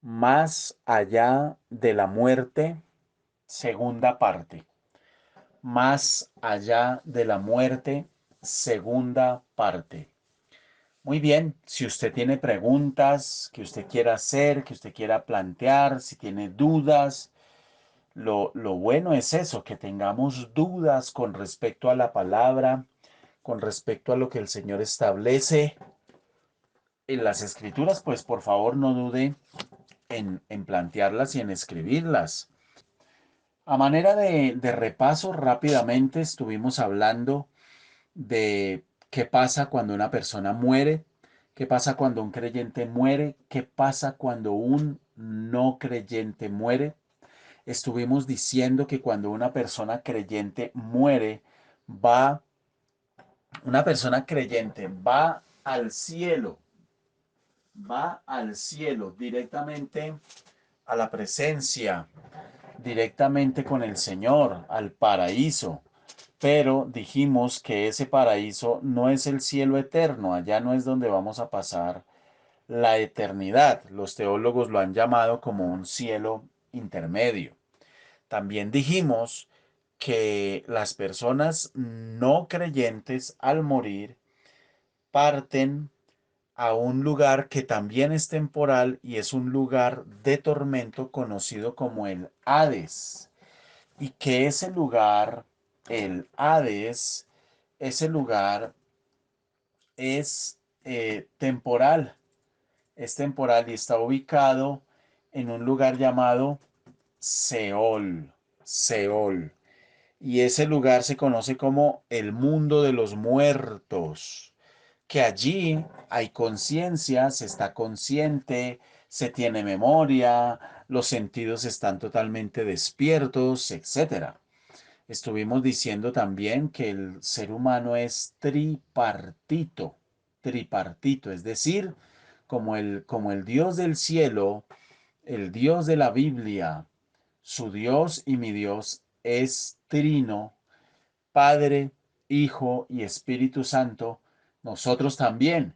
Más allá de la muerte, segunda parte. Más allá de la muerte, segunda parte. Muy bien, si usted tiene preguntas que usted quiera hacer, que usted quiera plantear, si tiene dudas, lo bueno es eso, que tengamos dudas con respecto a la palabra, con respecto a lo que el Señor establece en las Escrituras, pues por favor no dude en plantearlas y en escribirlas. A manera de repaso, rápidamente estuvimos hablando de qué pasa cuando una persona muere, qué pasa cuando un creyente muere, qué pasa cuando un no creyente muere. Estuvimos diciendo que cuando una persona creyente muere, una persona creyente va al cielo directamente a la presencia, directamente con el Señor, al paraíso. Pero dijimos que ese paraíso no es el cielo eterno, allá no es donde vamos a pasar la eternidad. Los teólogos lo han llamado como un cielo intermedio. También dijimos que las personas no creyentes al morir parten a un lugar que también es temporal y es un lugar de tormento conocido como el Hades. Y que ese lugar, el Hades, ese lugar es es temporal y está ubicado en un lugar llamado Seol, Seol. Y ese lugar se conoce como el mundo de los muertos, que allí hay conciencia, se está consciente, se tiene memoria, los sentidos están totalmente despiertos, etcétera. Estuvimos diciendo también que el ser humano es tripartito, tripartito, es decir, como el Dios del cielo, el Dios de la Biblia, su Dios y mi Dios es trino, Padre, Hijo y Espíritu Santo, nosotros también.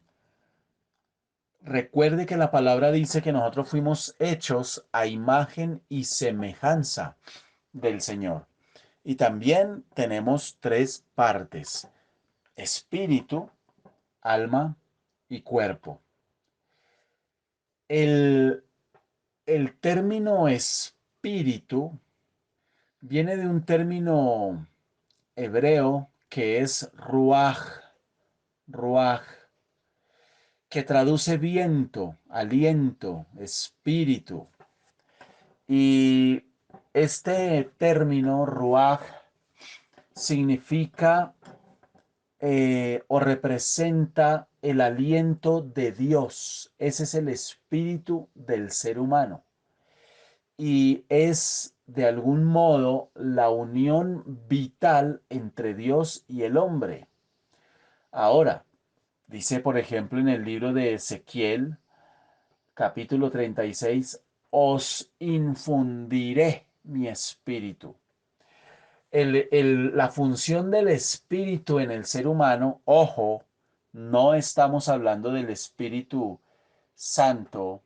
Recuerde que la palabra dice que nosotros fuimos hechos a imagen y semejanza del Señor. Y también tenemos tres partes: espíritu, alma y cuerpo. El, el término espíritu viene de un término hebreo que es ruaj, ruaj, que traduce viento, aliento, espíritu. Y este término ruaj significa o representa el aliento de Dios. Ese es el espíritu del ser humano. Y es de algún modo la unión vital entre Dios y el hombre. Ahora, dice por ejemplo en el libro de Ezequiel, capítulo 36, os infundiré mi espíritu. La función del espíritu en el ser humano, ojo, no estamos hablando del Espíritu Santo,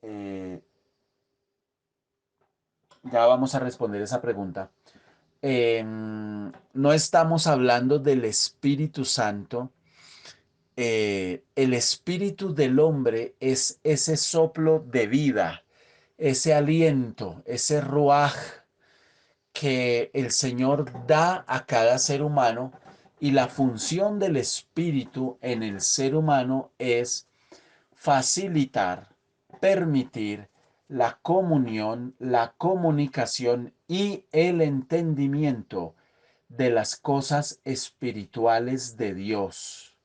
eh, ya vamos a responder esa pregunta. No estamos hablando del Espíritu Santo el espíritu del hombre es ese soplo de vida, ese aliento, ese ruaj que el Señor da a cada ser humano, y la función del espíritu en el ser humano es facilitar, permitir la comunión, la comunicación y el entendimiento de las cosas espirituales de Dios.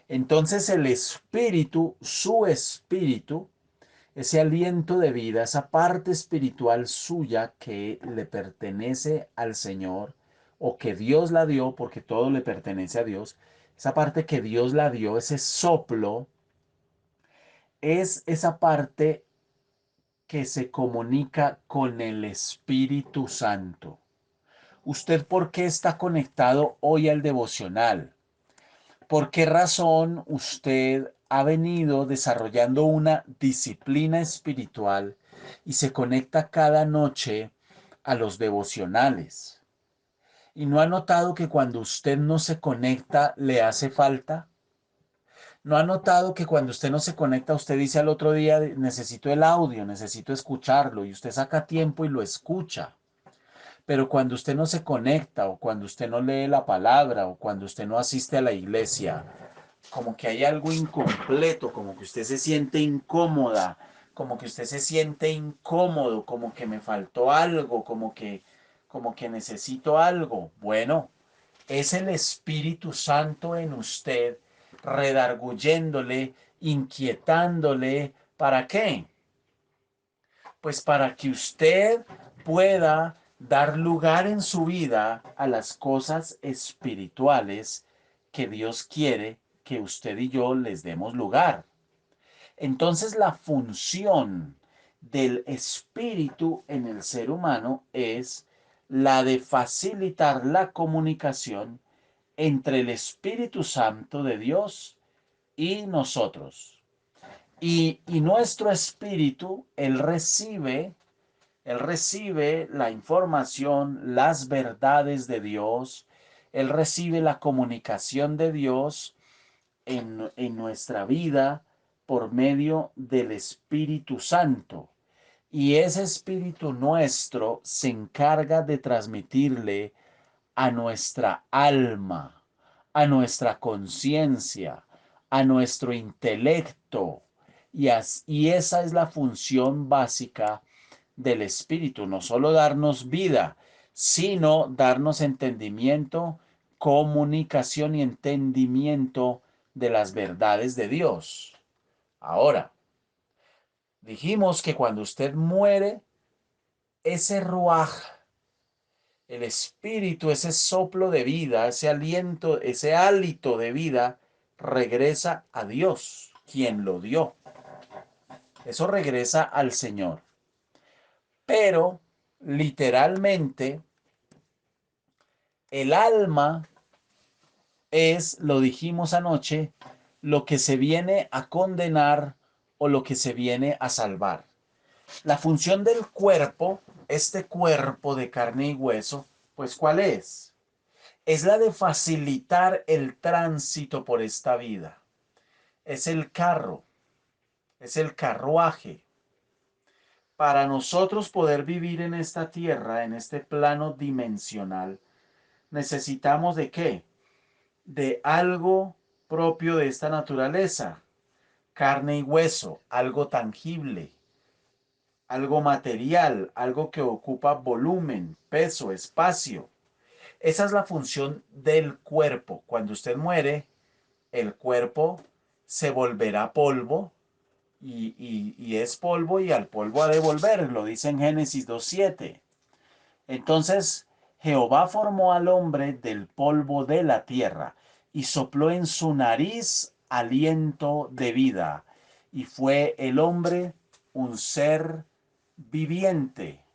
Entonces el espíritu, su espíritu, ese aliento de vida, esa parte espiritual suya que le pertenece al Señor o que Dios la dio, porque todo le pertenece a Dios, esa parte que Dios la dio, ese soplo, es esa parte que se comunica con el Espíritu Santo. ¿Usted por qué está conectado hoy al devocional? ¿Por qué razón usted ha venido desarrollando una disciplina espiritual y se conecta cada noche a los devocionales? ¿Y no ha notado que cuando usted no se conecta le hace falta? ¿No ha notado que cuando usted no se conecta, usted dice al otro día, necesito el audio, necesito escucharlo, y usted saca tiempo y lo escucha? Pero cuando usted no se conecta, o cuando usted no lee la palabra, o cuando usted no asiste a la iglesia, como que hay algo incompleto, como que usted se siente incómoda, como que usted se siente incómodo, como que me faltó algo, como que necesito algo. Bueno, es el Espíritu Santo en usted redarguyéndole, inquietándole. ¿Para qué? Pues para que usted pueda dar lugar en su vida a las cosas espirituales que Dios quiere que usted y yo les demos lugar. Entonces la función del espíritu en el ser humano es la de facilitar la comunicación entre el Espíritu Santo de Dios y nosotros. Y nuestro espíritu, él recibe la información, las verdades de Dios, él recibe la comunicación de Dios en nuestra vida por medio del Espíritu Santo. Y ese Espíritu nuestro se encarga de transmitirle a nuestra alma, a nuestra conciencia, a nuestro intelecto. Y esa es la función básica del Espíritu, no solo darnos vida, sino darnos entendimiento, comunicación y entendimiento de las verdades de Dios. Ahora, dijimos que cuando usted muere, ese ruaj, el espíritu, ese soplo de vida, ese aliento, ese hálito de vida, regresa a Dios, quien lo dio. Eso regresa al Señor. Pero, literalmente, el alma es, lo dijimos anoche, lo que se viene a condenar o lo que se viene a salvar. La función del cuerpo, este cuerpo de carne y hueso, pues ¿cuál es? Es la de facilitar el tránsito por esta vida. Es el carro, es el carruaje. Para nosotros poder vivir en esta tierra, en este plano dimensional, necesitamos ¿de qué? De algo propio de esta naturaleza, carne y hueso, algo tangible, algo material, algo que ocupa volumen, peso, espacio. Esa es la función del cuerpo. Cuando usted muere, el cuerpo se volverá polvo y es polvo y al polvo ha de volver, lo dice en Génesis 2:7. Entonces Jehová formó al hombre del polvo de la tierra y sopló en su nariz aliento de vida, y fue el hombre un ser viviente.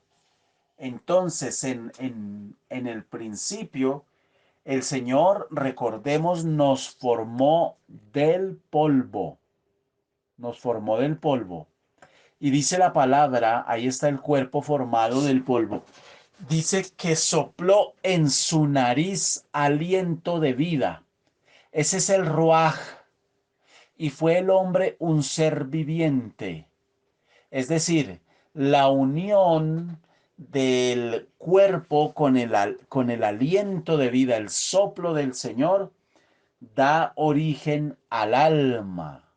Entonces, en el principio, el Señor, recordemos, nos formó del polvo. Y dice la palabra, ahí está el cuerpo formado del polvo. Dice que sopló en su nariz aliento de vida. Ese es el ruaj. y fue el hombre un ser viviente. Es decir, la unión del cuerpo con el aliento de vida, el soplo del Señor, da origen al alma.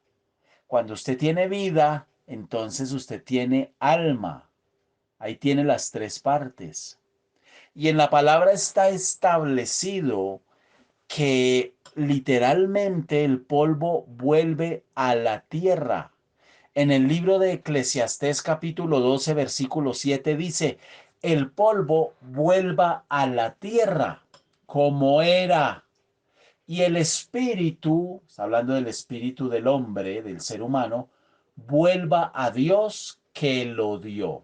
Cuando usted tiene vida, entonces usted tiene alma. Ahí tiene las tres partes. Y en la palabra está establecido que literalmente el polvo vuelve a la tierra. En el libro de Eclesiastés capítulo 12 versículo 7 dice, el polvo vuelva a la tierra como era. Y el espíritu, está hablando del espíritu del hombre, del ser humano, vuelva a Dios que lo dio.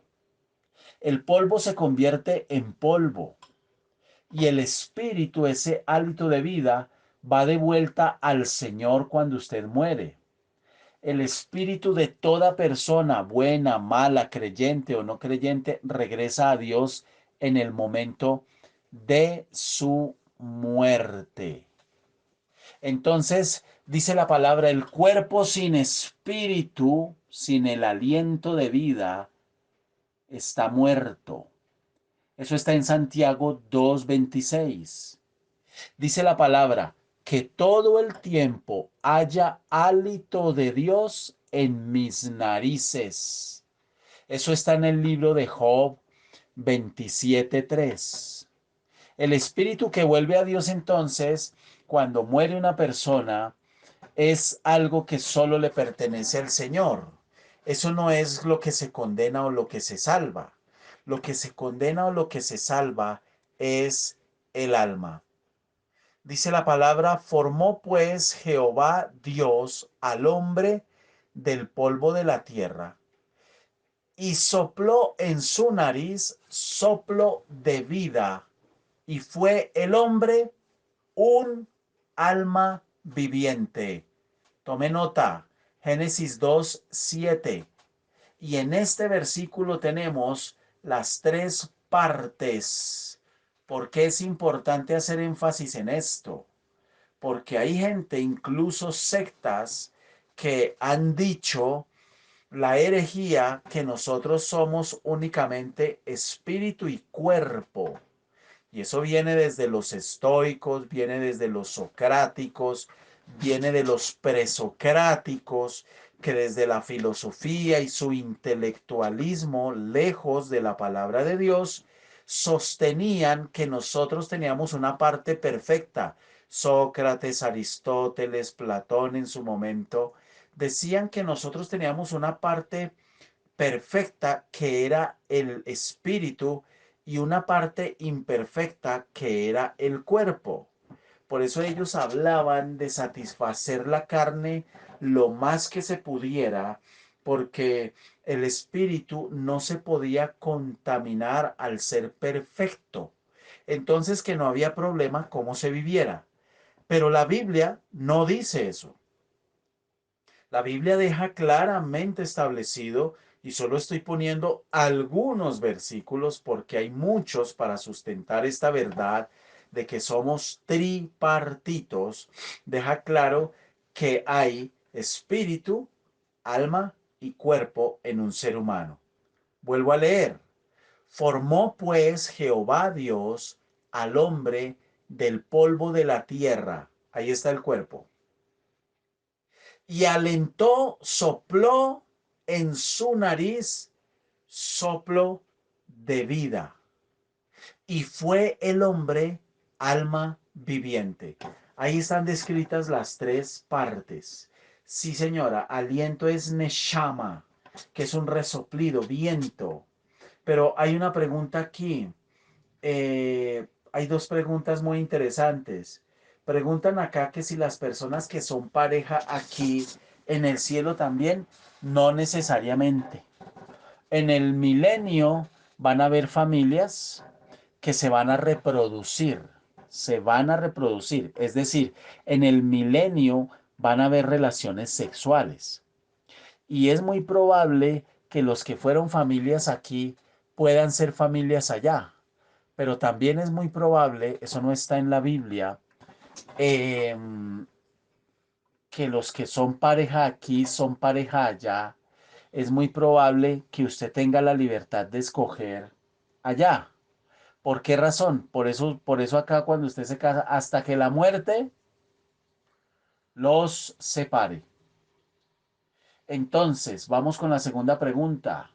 El polvo se convierte en polvo y el espíritu, ese hálito de vida, va de vuelta al Señor cuando usted muere. El espíritu de toda persona, buena, mala, creyente o no creyente, regresa a Dios en el momento de su muerte. Entonces, dice la palabra, el cuerpo sin espíritu, sin el aliento de vida, está muerto. Eso está en Santiago 2:26. Dice la palabra, que todo el tiempo haya hálito de Dios en mis narices. Eso está en el libro de Job 27:3. El espíritu que vuelve a Dios entonces, cuando muere una persona, es algo que solo le pertenece al Señor. Eso no es lo que se condena o lo que se salva. Lo que se condena o lo que se salva es el alma. Dice la palabra, formó pues Jehová Dios al hombre del polvo de la tierra y sopló en su nariz soplo de vida y fue el hombre un alma viviente. Tome nota, Génesis 2:7. Y en este versículo tenemos las tres partes. ¿Por qué es importante hacer énfasis en esto? Porque hay gente, incluso sectas, que han dicho la herejía que nosotros somos únicamente espíritu y cuerpo. Y eso viene desde los estoicos, viene desde los socráticos, viene de los presocráticos, que desde la filosofía y su intelectualismo, lejos de la palabra de Dios, sostenían que nosotros teníamos una parte perfecta. Sócrates, Aristóteles, Platón en su momento, decían que nosotros teníamos una parte perfecta que era el espíritu y una parte imperfecta que era el cuerpo. Por eso ellos hablaban de satisfacer la carne lo más que se pudiera, porque el espíritu no se podía contaminar al ser perfecto. Entonces que no había problema cómo se viviera. Pero la Biblia no dice eso. La Biblia deja claramente establecido, y solo estoy poniendo algunos versículos porque hay muchos para sustentar esta verdad de que somos tripartitos, deja claro que hay espíritu, alma y cuerpo en un ser humano. Vuelvo a leer. Formó pues Jehová Dios al hombre del polvo de la tierra. Ahí está el cuerpo y alentó, sopló en su nariz soplo de vida. Y fue el hombre alma viviente. Ahí están descritas las tres partes. Sí, señora, aliento es neshama, que es un resoplido, viento. Pero hay una pregunta aquí. Hay dos preguntas muy interesantes. Preguntan acá que si las personas que son pareja aquí en el cielo también, no necesariamente. En el milenio van a haber familias que se van a reproducir, se van a reproducir. Es decir, en el milenio van a haber relaciones sexuales. Y es muy probable que los que fueron familias aquí puedan ser familias allá. Pero también es muy probable, eso no está en la Biblia, eh, que los que son pareja aquí son pareja allá, es muy probable que usted tenga la libertad de escoger allá. ¿Por qué razón? Por eso acá cuando usted se casa, hasta que la muerte los separe. Entonces, vamos con la segunda pregunta.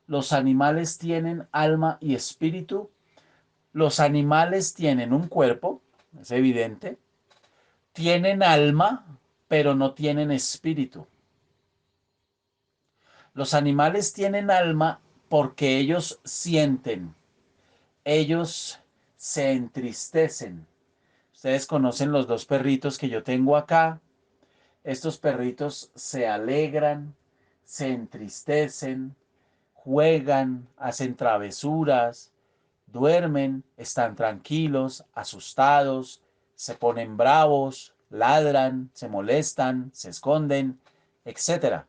¿Los animales tienen alma y espíritu? Los animales tienen un cuerpo, es evidente, tienen alma, pero no tienen espíritu. Los animales tienen alma porque ellos sienten, ellos se entristecen. Ustedes conocen los dos perritos que yo tengo acá. Estos perritos se alegran, se entristecen, juegan, hacen travesuras, duermen, están tranquilos, asustados, se ponen bravos, ladran, se molestan, se esconden, etcétera.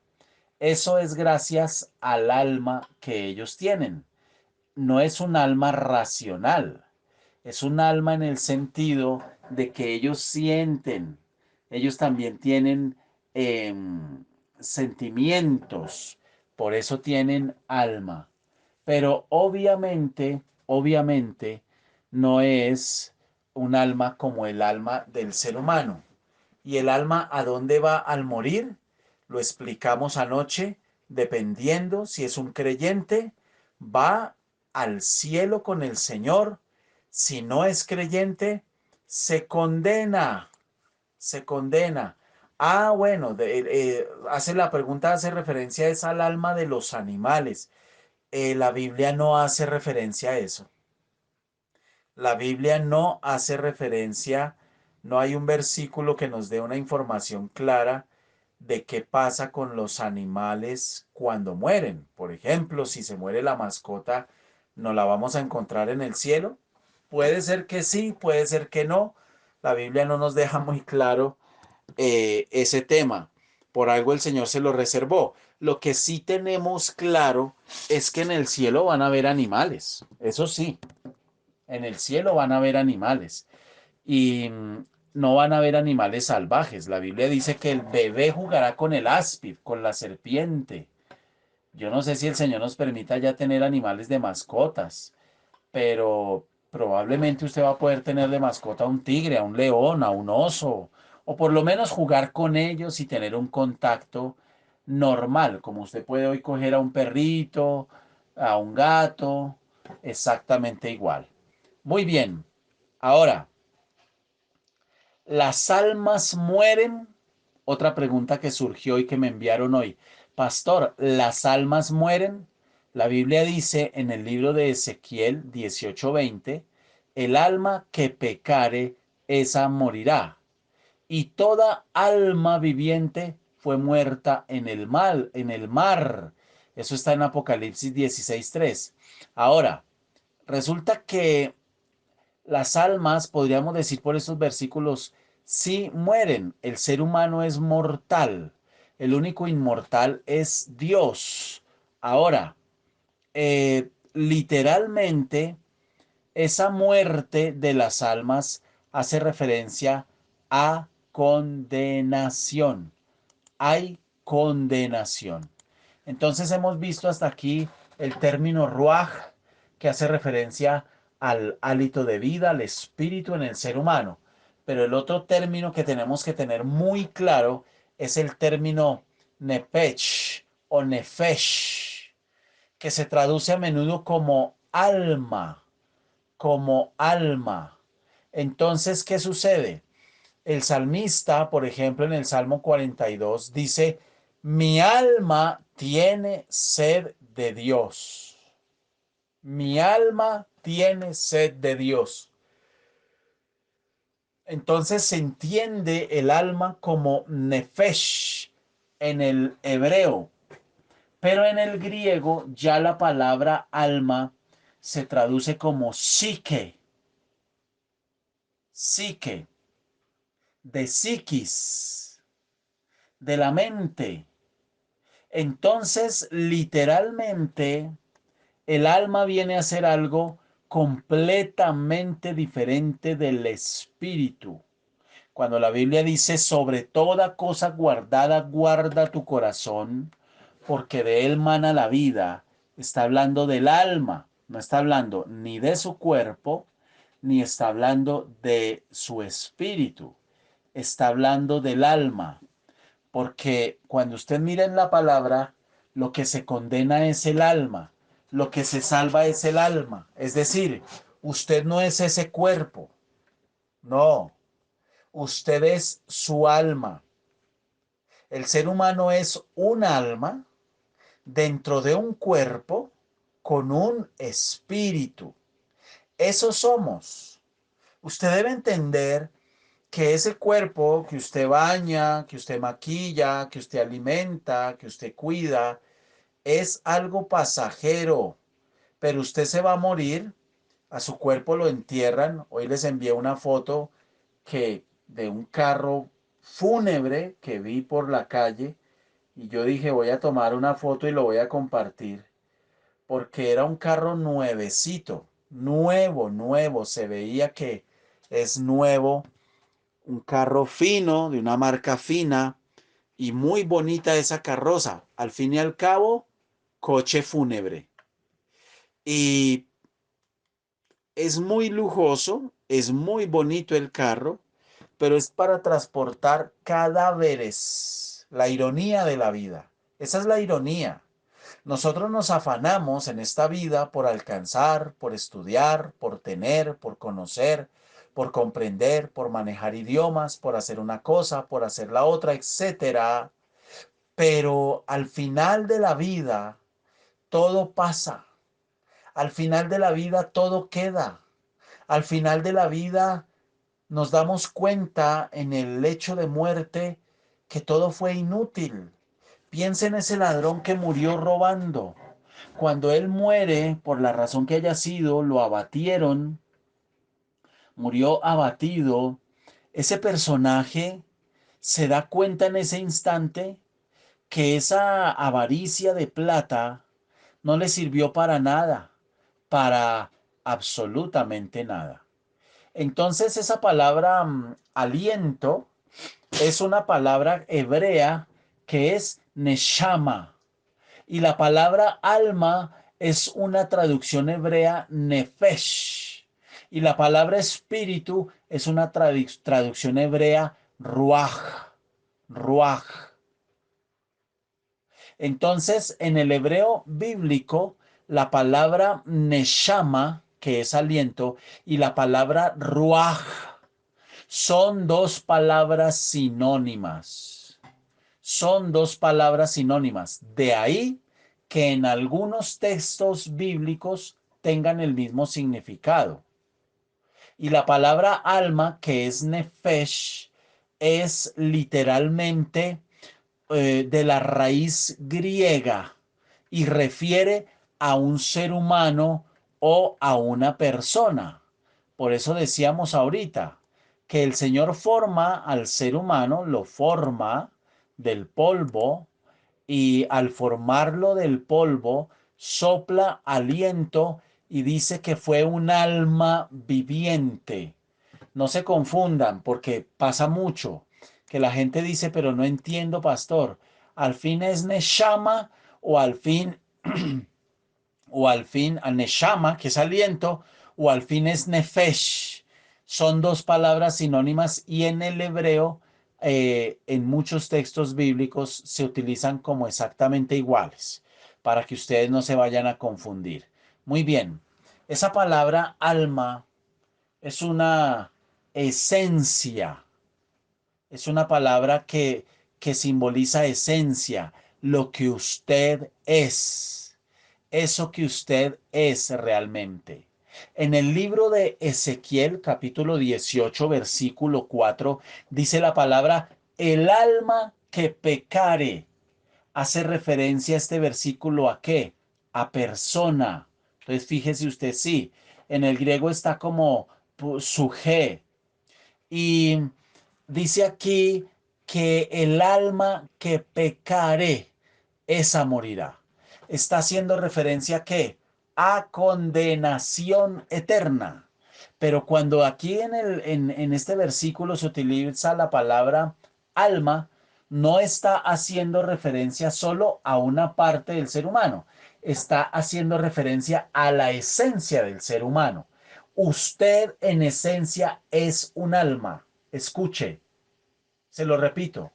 Eso es gracias al alma que ellos tienen. No es un alma racional, es un alma en el sentido de que ellos sienten, ellos también tienen sentimientos, por eso tienen alma. Pero obviamente, no es un alma como el alma del ser humano. ¿Y el alma a dónde va al morir? Lo explicamos anoche, dependiendo si es un creyente, va al cielo con el Señor. Si no es creyente, se condena, se condena. Ah, bueno, hace la pregunta, hace referencia es al alma de los animales. La Biblia no hace referencia a eso. La Biblia no hace referencia, no hay un versículo que nos dé una información clara de qué pasa con los animales cuando mueren. Por ejemplo, si se muere la mascota, ¿no la vamos a encontrar en el cielo? Puede ser que sí, puede ser que no. La Biblia no nos deja muy claro ese tema. Por algo el Señor se lo reservó. Lo que sí tenemos claro es que en el cielo van a haber animales. Eso sí, en el cielo van a haber animales. Y no van a haber animales salvajes. La Biblia dice que el bebé jugará con el áspid, con la serpiente. Yo no sé si el Señor nos permita ya tener animales de mascotas, pero probablemente usted va a poder tener de mascota a un tigre, a un león, a un oso, o por lo menos jugar con ellos y tener un contacto normal, como usted puede hoy coger a un perrito, a un gato, exactamente igual. Muy bien, ahora, ¿las almas mueren? Otra pregunta que surgió y que me enviaron hoy. Pastor, ¿las almas mueren? La Biblia dice en el libro de Ezequiel 18:20, el alma que pecare, esa morirá. Y toda alma viviente fue muerta en el mar. Eso está en Apocalipsis 16:3. Ahora, resulta que las almas, podríamos decir por estos versículos, sí mueren. El ser humano es mortal. El único inmortal es Dios. Ahora, literalmente, esa muerte de las almas hace referencia a condenación. Hay condenación. Entonces hemos visto hasta aquí el término ruaj, que hace referencia al hálito de vida, al espíritu en el ser humano. Pero el otro término que tenemos que tener muy claro es el término nepech o nefesh, que se traduce a menudo como alma, como alma. Entonces, ¿qué sucede? El salmista, por ejemplo, en el Salmo 42, dice, mi alma tiene sed de Dios. Mi alma tiene sed de Dios. Entonces se entiende el alma como nefesh en el hebreo, pero en el griego ya la palabra alma se traduce como psique, psique, de psiquis, de la mente. Entonces, literalmente, el alma viene a ser algo completamente diferente del espíritu. Cuando la Biblia dice, sobre toda cosa guardada, guarda tu corazón, porque de él mana la vida, está hablando del alma, no está hablando ni de su cuerpo, ni está hablando de su espíritu, está hablando del alma, porque cuando usted mira en la palabra, lo que se condena es el alma, lo que se salva es el alma, es decir, usted no es ese cuerpo, no, usted es su alma. El ser humano es un alma dentro de un cuerpo con un espíritu. Eso somos. Usted debe entender que ese cuerpo que usted baña, que usted maquilla, que usted alimenta, que usted cuida, es algo pasajero, pero usted se va a morir, a su cuerpo lo entierran. Hoy les envié una foto que de un carro fúnebre que vi por la calle y yo dije voy a tomar una foto y lo voy a compartir porque era un carro nuevecito, nuevo, nuevo, se veía que es nuevo, un carro fino, de una marca fina y muy bonita esa carroza. Al fin y al cabo, coche fúnebre. Y es muy lujoso, es muy bonito el carro, pero es para transportar cadáveres. La ironía de la vida. Esa es la ironía. Nosotros nos afanamos en esta vida por alcanzar, por estudiar, por tener, por conocer, por comprender, por manejar idiomas, por hacer una cosa, por hacer la otra, etcétera. Pero al final de la vida, todo pasa. Al final de la vida, todo queda. Al final de la vida, nos damos cuenta en el lecho de muerte que todo fue inútil. Piensa en ese ladrón que murió robando. Cuando él muere, por la razón que haya sido, lo abatieron, murió abatido. Ese personaje se da cuenta en ese instante que esa avaricia de plata no le sirvió para nada, para absolutamente nada. Entonces esa palabra aliento es una palabra hebrea que es neshama. Y la palabra alma es una traducción hebrea nefesh. Y la palabra espíritu es una traducción hebrea ruach. Ruach. Entonces, en el hebreo bíblico, la palabra neshama, que es aliento, y la palabra ruach son dos palabras sinónimas. Son dos palabras sinónimas. De ahí que en algunos textos bíblicos tengan el mismo significado. Y la palabra alma, que es nefesh, es literalmente de la raíz griega y refiere a un ser humano o a una persona. Por eso decíamos ahorita que el Señor forma al ser humano, lo forma del polvo y al formarlo del polvo sopla aliento y dice que fue un alma viviente. No se confundan porque pasa mucho que la gente dice, pero no entiendo, pastor, al fin es neshama o al fin neshama, que es aliento, o al fin es nefesh. Son dos palabras sinónimas y en el hebreo, en muchos textos bíblicos, se utilizan como exactamente iguales, para que ustedes no se vayan a confundir. Muy bien, esa palabra alma es una esencia, es una palabra que simboliza esencia, lo que usted es, eso que usted es realmente. En el libro de Ezequiel, capítulo 18, versículo 4, dice la palabra, el alma que pecare. Hace referencia a este versículo a qué? A persona. Entonces fíjese usted, sí, en el griego está como suje. Y dice aquí que el alma que pecare, esa morirá. Está haciendo referencia a qué? A condenación eterna. Pero cuando aquí en este versículo se utiliza la palabra alma, no está haciendo referencia solo a una parte del ser humano, está haciendo referencia a la esencia del ser humano. Usted en esencia es un alma. Escuche, se lo repito.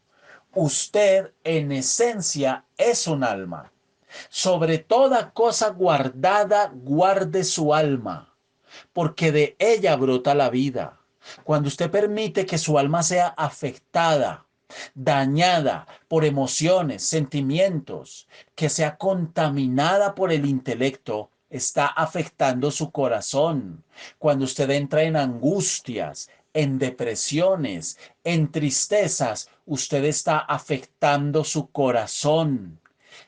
Usted en esencia es un alma. Sobre toda cosa guardada, guarde su alma, porque de ella brota la vida. Cuando usted permite que su alma sea afectada, dañada por emociones, sentimientos, que sea contaminada por el intelecto, está afectando su corazón. Cuando usted entra en angustias, en depresiones, en tristezas, usted está afectando su corazón.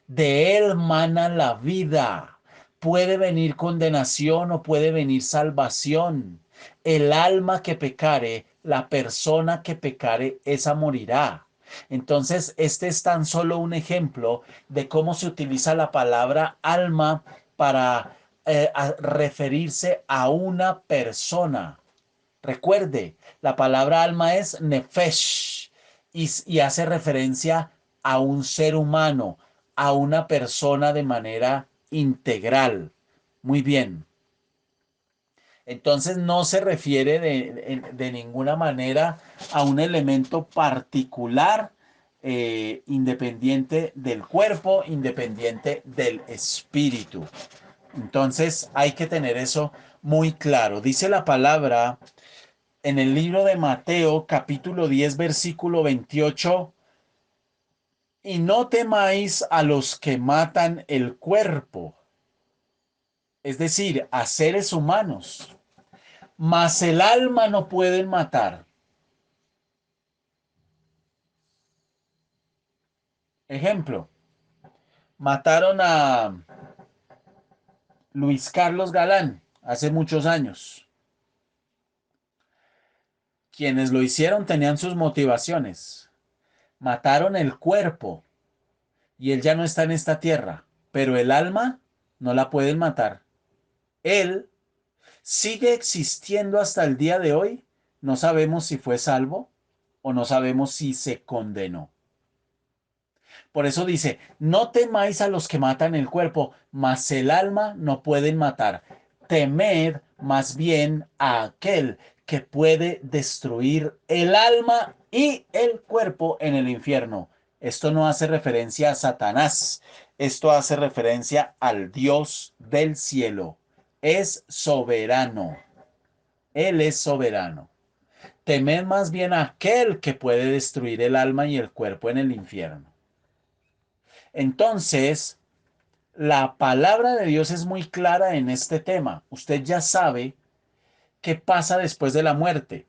De él mana la vida. Puede venir condenación o puede venir salvación. El alma que pecare, la persona que pecare, esa morirá. Entonces, este es tan solo un ejemplo de cómo se utiliza la palabra alma para referirse a una persona. Recuerde, la palabra alma es nefesh y hace referencia a un ser humano, a una persona de manera integral. Muy bien. Entonces no se refiere de ninguna manera a un elemento particular, independiente del cuerpo, independiente del espíritu. Entonces hay que tener eso muy claro. Dice la palabra en el libro de Mateo, capítulo 10, versículo 28, y no temáis a los que matan el cuerpo, es decir, a seres humanos, mas el alma no pueden matar. Ejemplo, mataron a Luis Carlos Galán hace muchos años. Quienes lo hicieron tenían sus motivaciones. Mataron el cuerpo y él ya no está en esta tierra, pero el alma no la pueden matar. Él sigue existiendo hasta el día de hoy. No sabemos si fue salvo o no sabemos si se condenó. Por eso dice, no temáis a los que matan el cuerpo, mas el alma no pueden matar. Temed más bien a aquel que puede destruir el alma y el cuerpo en el infierno. Esto no hace referencia a Satanás, esto hace referencia al Dios del cielo. Es soberano. Él es soberano. Temed más bien a aquel que puede destruir el alma y el cuerpo en el infierno. Entonces, la palabra de Dios es muy clara en este tema. Usted ya sabe qué pasa después de la muerte.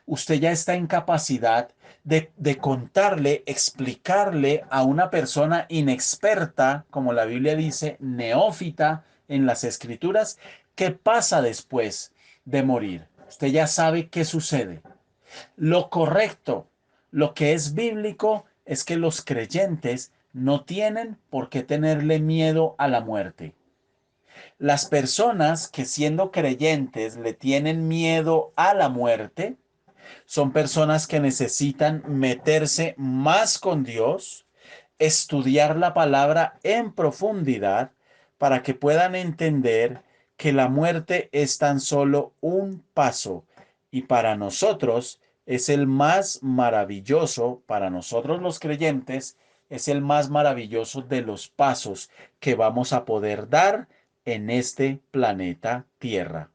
Usted ya está en capacidad de contarle, explicarle a una persona inexperta, como la Biblia dice, neófita en las escrituras, qué pasa después de morir. Usted ya sabe qué sucede. Lo correcto, lo que es bíblico, es que los creyentes no tienen por qué tenerle miedo a la muerte. Las personas que siendo creyentes le tienen miedo a la muerte son personas que necesitan meterse más con Dios, estudiar la palabra en profundidad para que puedan entender que la muerte es tan solo un paso y para nosotros es el más maravilloso, para nosotros los creyentes, es el más maravilloso de los pasos que vamos a poder dar en este planeta Tierra.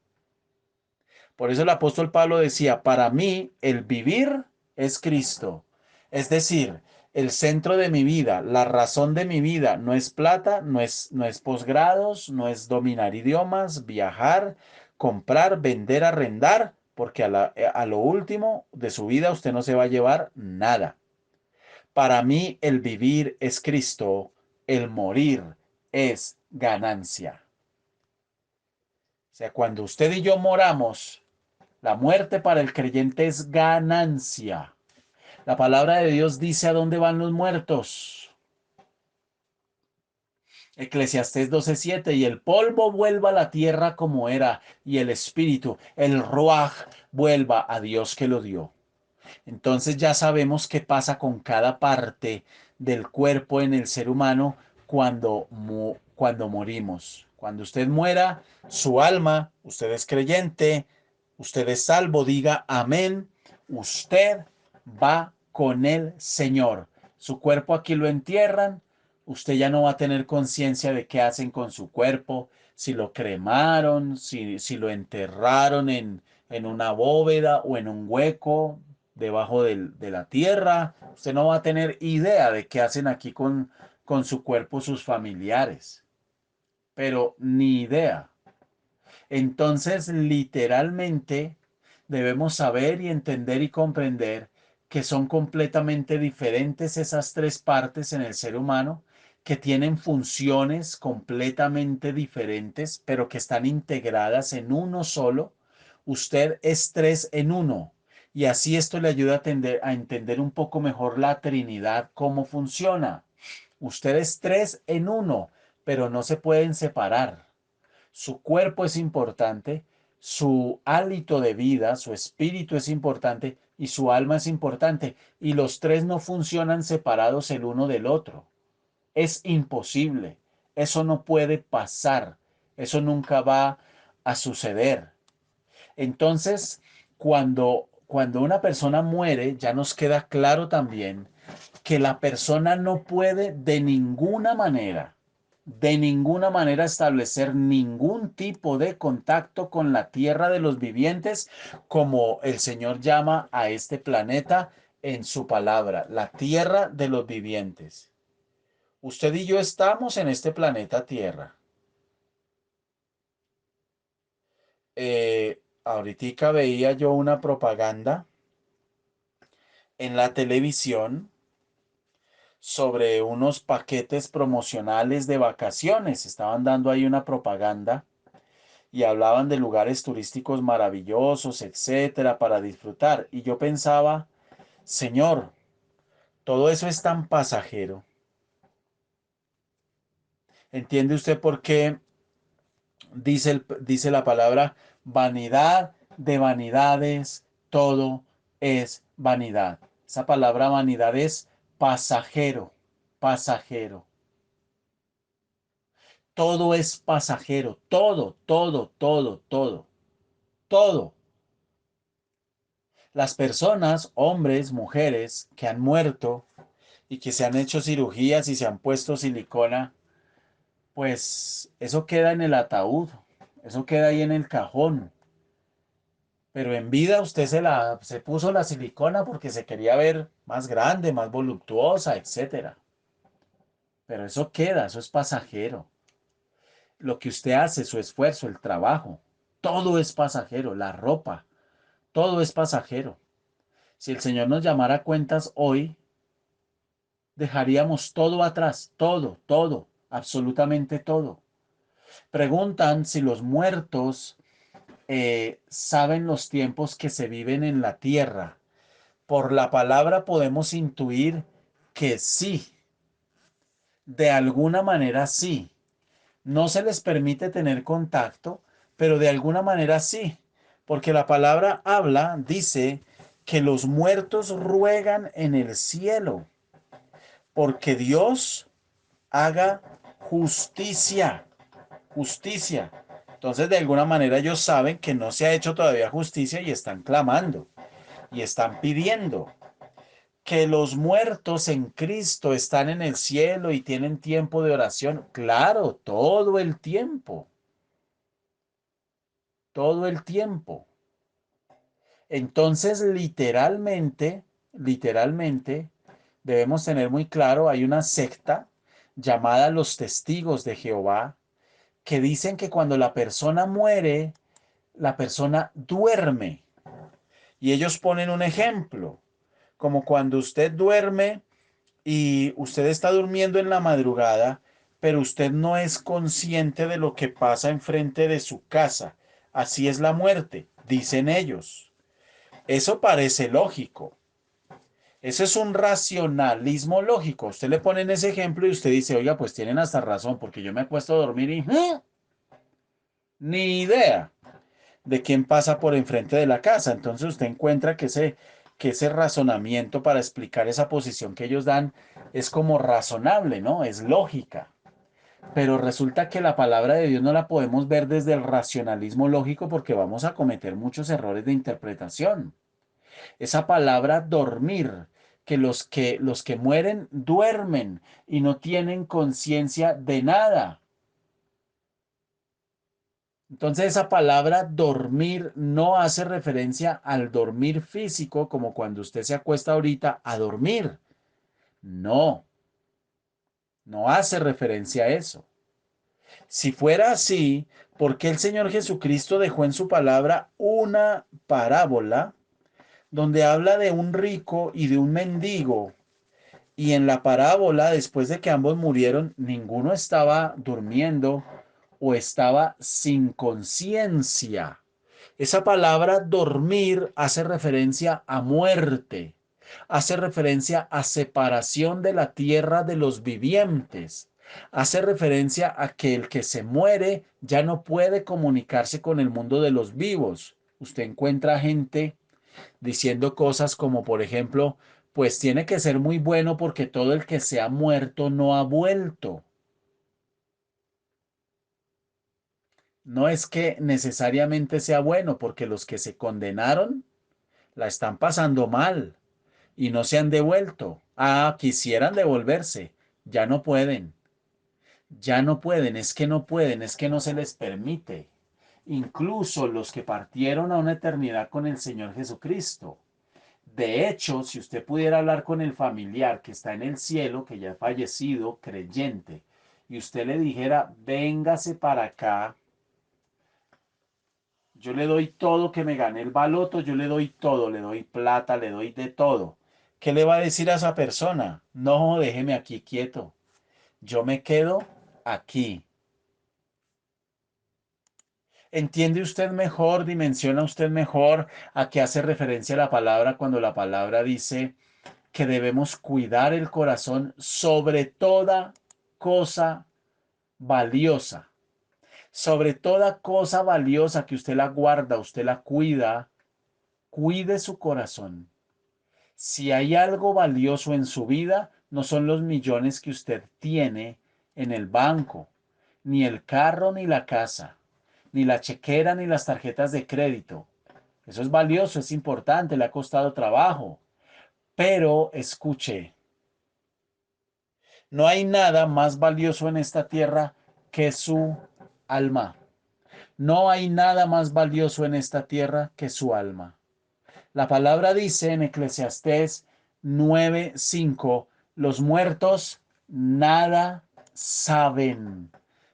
Por eso el apóstol Pablo decía, para mí el vivir es Cristo. Es decir, el centro de mi vida, la razón de mi vida no es plata, no es posgrados, no es dominar idiomas, viajar, comprar, vender, arrendar, porque a lo último de su vida usted no se va a llevar nada. Para mí el vivir es Cristo, el morir es ganancia. O sea, cuando usted y yo moramos, la muerte para el creyente es ganancia. La palabra de Dios dice a dónde van los muertos. Eclesiastés 12:7, y el polvo vuelva a la tierra como era, y el espíritu, el ruaj, vuelva a Dios que lo dio. Entonces ya sabemos qué pasa con cada parte del cuerpo en el ser humano cuando morimos. Cuando usted muera, su alma, usted es creyente, usted es salvo, diga amén, usted va con el Señor. Su cuerpo aquí lo entierran, usted ya no va a tener conciencia de qué hacen con su cuerpo, si lo cremaron, si lo enterraron en una bóveda o en un hueco debajo de la tierra. Usted no va a tener idea de qué hacen aquí con su cuerpo sus familiares, pero ni idea. Entonces, literalmente, debemos saber y entender y comprender que son completamente diferentes esas tres partes en el ser humano, que tienen funciones completamente diferentes, pero que están integradas en uno solo. Usted es tres en uno. Y así esto le ayuda a entender un poco mejor la Trinidad, cómo funciona. Usted es tres en uno, pero no se pueden separar. Su cuerpo es importante, su hálito de vida, su espíritu es importante y su alma es importante. Y los tres no funcionan separados el uno del otro. Es imposible. Eso no puede pasar. Eso nunca va a suceder. Entonces, cuando una persona muere, ya nos queda claro también que la persona no puede de ninguna manera establecer ningún tipo de contacto con la tierra de los vivientes, como el Señor llama a este planeta en su palabra, la tierra de los vivientes. Usted y yo estamos en este planeta Tierra. Ahorita veía yo una propaganda en la televisión sobre unos paquetes promocionales de vacaciones. Estaban dando ahí una propaganda y hablaban de lugares turísticos maravillosos, etcétera, para disfrutar. Y yo pensaba, Señor, todo eso es tan pasajero. ¿Entiende usted por qué dice la palabra vanidad de vanidades, todo es vanidad? Esa palabra vanidad es pasajero, pasajero. Todo es pasajero, todo, todo, todo, todo, todo. Las personas, hombres, mujeres, que han muerto y que se han hecho cirugías y se han puesto silicona, pues eso queda en el ataúd, eso queda ahí en el cajón. Pero en vida usted se puso la silicona porque se quería ver más grande, más voluptuosa, etcétera. Pero eso queda, eso es pasajero. Lo que usted hace, su esfuerzo, el trabajo, todo es pasajero, la ropa, todo es pasajero. Si el Señor nos llamara a cuentas hoy, dejaríamos todo atrás, todo, todo, absolutamente todo. Preguntan si los muertos saben los tiempos que se viven en la tierra. Por la palabra podemos intuir que sí, de alguna manera sí. No se les permite tener contacto, pero de alguna manera sí, porque la palabra habla, dice que los muertos ruegan en el cielo, porque Dios haga justicia, justicia. Entonces, de alguna manera ellos saben que no se ha hecho todavía justicia y están clamando y están pidiendo que los muertos en Cristo están en el cielo y tienen tiempo de oración. Claro, todo el tiempo, todo el tiempo. Entonces, literalmente, debemos tener muy claro, hay una secta llamada los Testigos de Jehová que dicen que cuando la persona muere, la persona duerme. Y ellos ponen un ejemplo, como cuando usted duerme y usted está durmiendo en la madrugada, pero usted no es consciente de lo que pasa enfrente de su casa. Así es la muerte, dicen ellos. Eso parece lógico. Eso es un racionalismo lógico. Usted le pone en ese ejemplo y usted dice, oiga, pues tienen hasta razón, porque yo me acuesto a dormir y ni idea de quién pasa por enfrente de la casa. Entonces usted encuentra que ese razonamiento para explicar esa posición que ellos dan es como razonable, ¿no? Es lógica. Pero resulta que la palabra de Dios no la podemos ver desde el racionalismo lógico porque vamos a cometer muchos errores de interpretación. Esa palabra dormir, que los que mueren duermen y no tienen conciencia de nada. Entonces esa palabra dormir no hace referencia al dormir físico como cuando usted se acuesta ahorita a dormir. No, no hace referencia a eso. Si fuera así, ¿por qué el Señor Jesucristo dejó en su palabra una parábola donde habla de un rico y de un mendigo? Y en la parábola, después de que ambos murieron, ninguno estaba durmiendo o estaba sin conciencia. Esa palabra dormir hace referencia a muerte, hace referencia a separación de la tierra de los vivientes, hace referencia a que el que se muere ya no puede comunicarse con el mundo de los vivos. Usted encuentra gente diciendo cosas como, por ejemplo, pues tiene que ser muy bueno porque todo el que se ha muerto no ha vuelto. No es que necesariamente sea bueno, porque los que se condenaron la están pasando mal y no se han devuelto. Ah, quisieran devolverse, ya no pueden, ya no pueden, es que no pueden, es que no se les permite. Incluso los que partieron a una eternidad con el Señor Jesucristo. De hecho, si usted pudiera hablar con el familiar que está en el cielo, que ya ha fallecido, creyente, y usted le dijera, véngase para acá, yo le doy todo que me gane el baloto, yo le doy todo, le doy plata, le doy de todo. ¿Qué le va a decir a esa persona? No, déjeme aquí quieto. Yo me quedo aquí. ¿Entiende usted mejor, dimensiona usted mejor a qué hace referencia la palabra cuando la palabra dice que debemos cuidar el corazón sobre toda cosa valiosa? Sobre toda cosa valiosa que usted la guarda, usted la cuida, cuide su corazón. Si hay algo valioso en su vida, no son los millones que usted tiene en el banco, ni el carro, ni la casa, ni la chequera, ni las tarjetas de crédito. Eso es valioso, es importante, le ha costado trabajo. Pero escuche, no hay nada más valioso en esta tierra que su alma. No hay nada más valioso en esta tierra que su alma. La palabra dice en Eclesiastés 9:5, los muertos nada saben,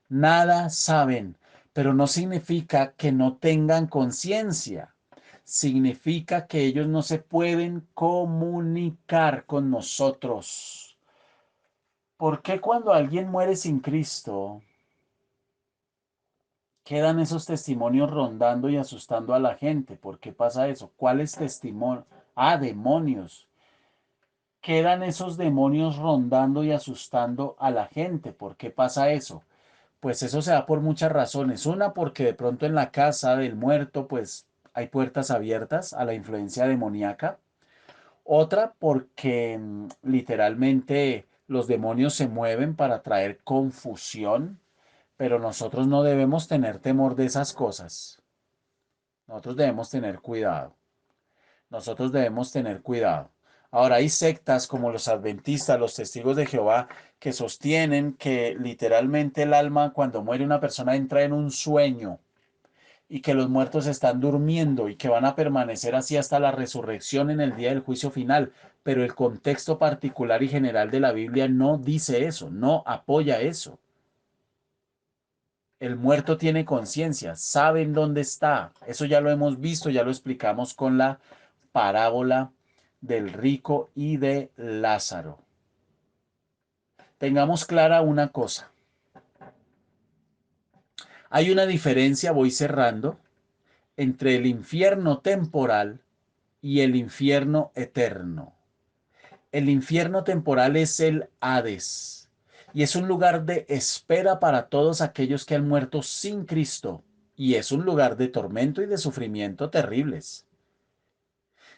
nada saben, pero no significa que no tengan conciencia. Significa que ellos no se pueden comunicar con nosotros. ¿Por qué cuando alguien muere sin Cristo quedan esos testimonios rondando y asustando a la gente? ¿Por qué pasa eso? ¿Cuáles testimonios? Ah, demonios. Quedan esos demonios rondando y asustando a la gente. ¿Por qué pasa eso? Pues eso se da por muchas razones. Una, porque de pronto en la casa del muerto, pues hay puertas abiertas a la influencia demoníaca. Otra, porque literalmente los demonios se mueven para traer confusión, pero nosotros no debemos tener temor de esas cosas. Nosotros debemos tener cuidado. Nosotros debemos tener cuidado. Ahora, hay sectas como los adventistas, los testigos de Jehová, que sostienen que literalmente el alma, cuando muere una persona, entra en un sueño y que los muertos están durmiendo y que van a permanecer así hasta la resurrección en el día del juicio final. Pero el contexto particular y general de la Biblia no dice eso, no apoya eso. El muerto tiene conciencia, sabe en dónde está. Eso ya lo hemos visto, ya lo explicamos con la parábola del rico y de Lázaro. Tengamos clara una cosa. Hay una diferencia, voy cerrando, entre el infierno temporal y el infierno eterno. El infierno temporal es el Hades y es un lugar de espera para todos aquellos que han muerto sin Cristo y es un lugar de tormento y de sufrimiento terribles.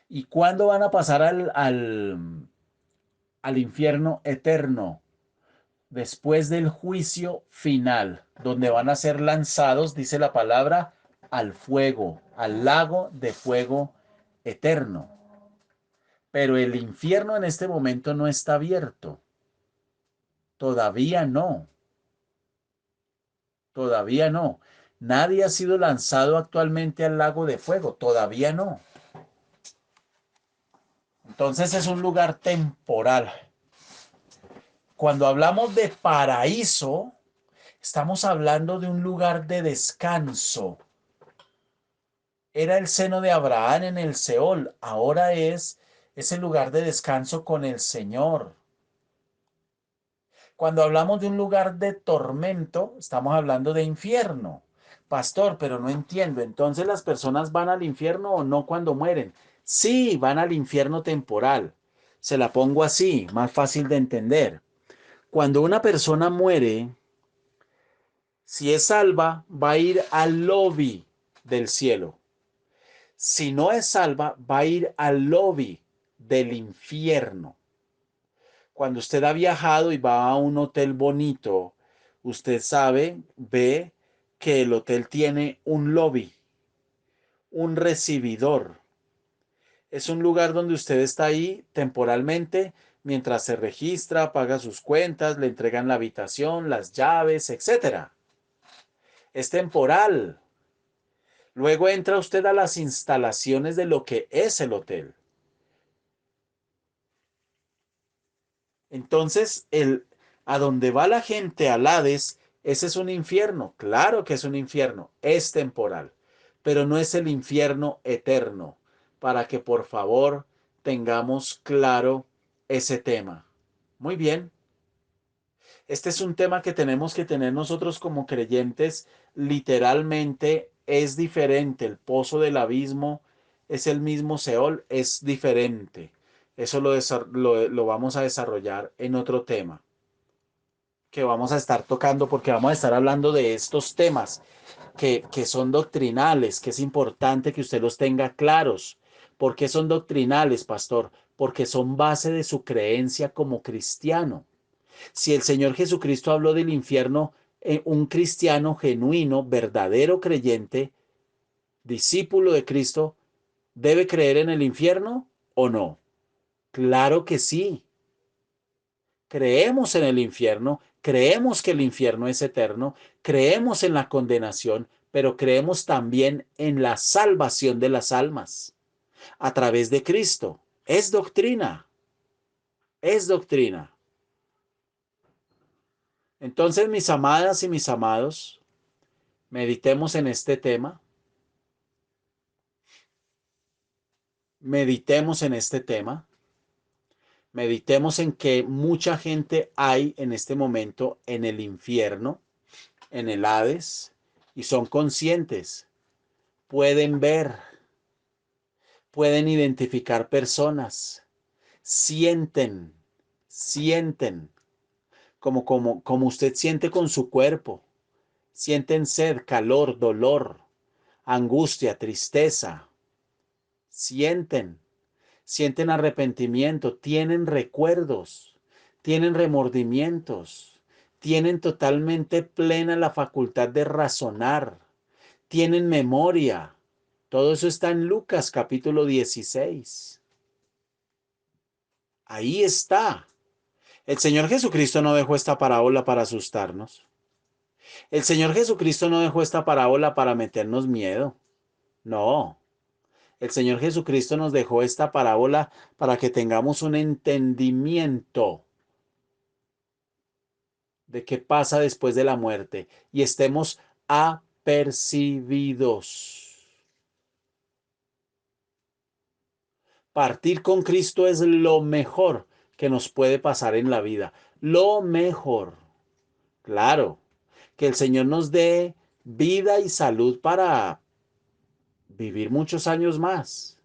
¿Y cuándo van a pasar al infierno eterno? Después del juicio final, donde van a ser lanzados, dice la palabra, al fuego, al lago de fuego eterno. Pero el infierno en este momento no está abierto. Todavía no. Todavía no. Nadie ha sido lanzado actualmente al lago de fuego. Todavía no. Entonces es un lugar temporal. Cuando hablamos de paraíso, estamos hablando de un lugar de descanso. Era el seno de Abraham en el Seol. Ahora es ese lugar de descanso con el Señor. Cuando hablamos de un lugar de tormento, estamos hablando de infierno. Pastor, pero no entiendo. Entonces, ¿las personas van al infierno o no cuando mueren? Sí, van al infierno temporal. Se la pongo así, más fácil de entender. Cuando una persona muere, si es salva, va a ir al lobby del cielo. Si no es salva, va a ir al lobby del infierno. Cuando usted ha viajado y va a un hotel bonito, usted sabe, ve que el hotel tiene un lobby, un recibidor. Es un lugar donde usted está ahí temporalmente mientras se registra, paga sus cuentas, le entregan la habitación, las llaves, etcétera. Es temporal. Luego entra usted a las instalaciones de lo que es el hotel. Entonces, a donde va la gente al Hades, ese es un infierno. Claro que es un infierno, es temporal, pero no es el infierno eterno, para que por favor tengamos claro ese tema. Muy bien, este es un tema que tenemos que tener nosotros como creyentes. Literalmente es diferente. El pozo del abismo es el mismo Seol, es diferente. Eso lo vamos a desarrollar en otro tema que vamos a estar tocando porque vamos a estar hablando de estos temas que son doctrinales, que es importante que usted los tenga claros. ¿Por qué son doctrinales, pastor? Porque son base de su creencia como cristiano. Si el Señor Jesucristo habló del infierno, un cristiano genuino, verdadero creyente, discípulo de Cristo, ¿debe creer en el infierno o no? Claro que sí. Creemos en el infierno, creemos que el infierno es eterno, creemos en la condenación, pero creemos también en la salvación de las almas a través de Cristo. Es doctrina, es doctrina. Entonces, mis amadas y mis amados, meditemos en este tema, meditemos en este tema, meditemos en que mucha gente hay en este momento en el infierno, en el Hades, y son conscientes, pueden ver, pueden identificar personas, sienten, sienten, como usted siente con su cuerpo, sienten sed, calor, dolor, angustia, tristeza, sienten, sienten arrepentimiento, tienen recuerdos, tienen remordimientos, tienen totalmente plena la facultad de razonar, tienen memoria. Todo eso está en Lucas capítulo 16. Ahí está. El Señor Jesucristo no dejó esta parábola para asustarnos. El Señor Jesucristo no dejó esta parábola para meternos miedo. No. El Señor Jesucristo nos dejó esta parábola para que tengamos un entendimiento de qué pasa después de la muerte y estemos apercibidos. Partir con Cristo es lo mejor que nos puede pasar en la vida. Lo mejor. Claro, que el Señor nos dé vida y salud para vivir muchos años más.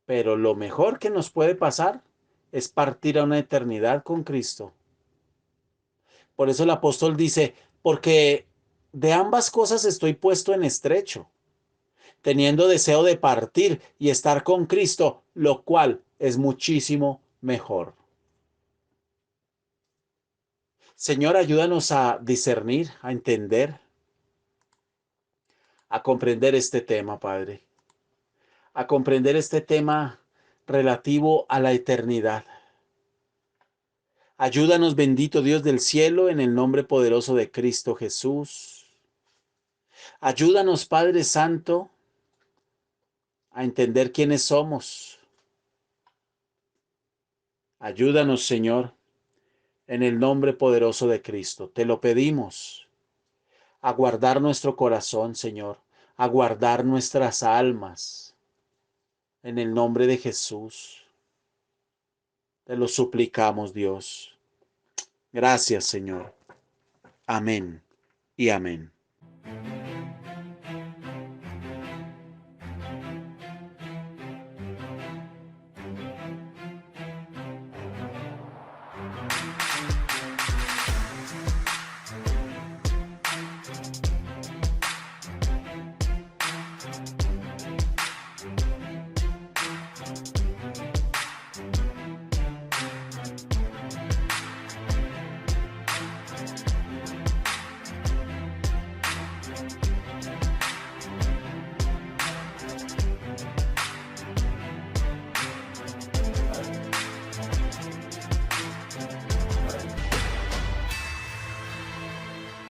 Pero lo mejor que nos puede pasar es partir a una eternidad con Cristo. Por eso el apóstol dice, porque de ambas cosas estoy puesto en estrecho, teniendo deseo de partir y estar con Cristo, lo cual es muchísimo mejor. Señor, ayúdanos a discernir, a entender, a comprender este tema, Padre, a comprender este tema relativo a la eternidad. Ayúdanos, bendito Dios del cielo, en el nombre poderoso de Cristo Jesús. Ayúdanos, Padre Santo, a entender quiénes somos. Ayúdanos, Señor, en el nombre poderoso de Cristo. Te lo pedimos. A guardar nuestro corazón, Señor, a guardar nuestras almas. En el nombre de Jesús. Te lo suplicamos, Dios. Gracias, Señor. Amén y amén.